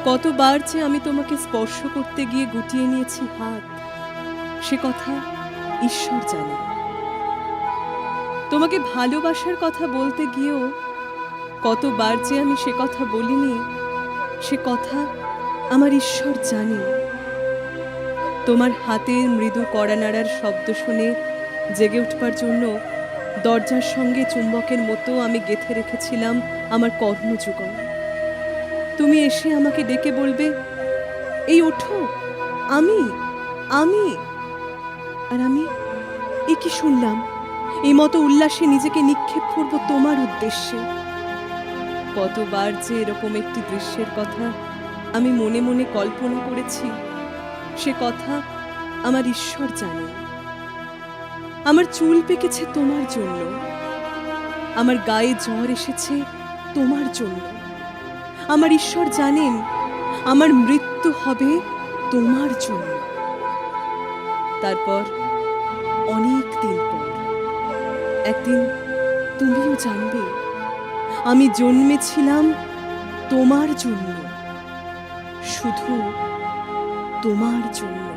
কতবার যে আমি তোমাকে স্পর্শ করতে গিয়ে গুটিয়ে নিয়েছি হাত, সে কথা ঈশ্বর জানে। তোমাকে ভালোবাসার কথা বলতে গিয়েও কতবার যে আমি সে কথা বলিনি, সে কথা আমার ঈশ্বর জানে। তোমার হাতের মৃদু কড়া নাড়ার শব্দ শুনে জেগে উঠবার জন্য দরজার সঙ্গে চুম্বকের মতো আমি গেঁথে রেখেছিলাম আমার কর্ণযুগল। তুমি এসে আমাকে ডেকে বলবে, এই ওঠো, আমি আমি আর আমি এ কি শুনলাম, এই মতো উল্লাসে নিজেকে নিক্ষেপ করব তোমার উদ্দেশ্যে। কতবার যে এরকম একটি দৃশ্যের কথা আমি মনে মনে কল্পনা করেছি, সে কথা আমার ঈশ্বর জানে। আমার চুল পেকেছে তোমার জন্য, আমার গায়ে জ্বর এসেছে তোমার জন্য। আমার ঈশ্বর জানেন আমার মৃত্যু হবে তোমার জন্য। তারপর অনেক দিন পর একদিন তুমিও জানবে আমি জন্মেছিলাম তোমার জন্য, শুধু তোমার জন্য।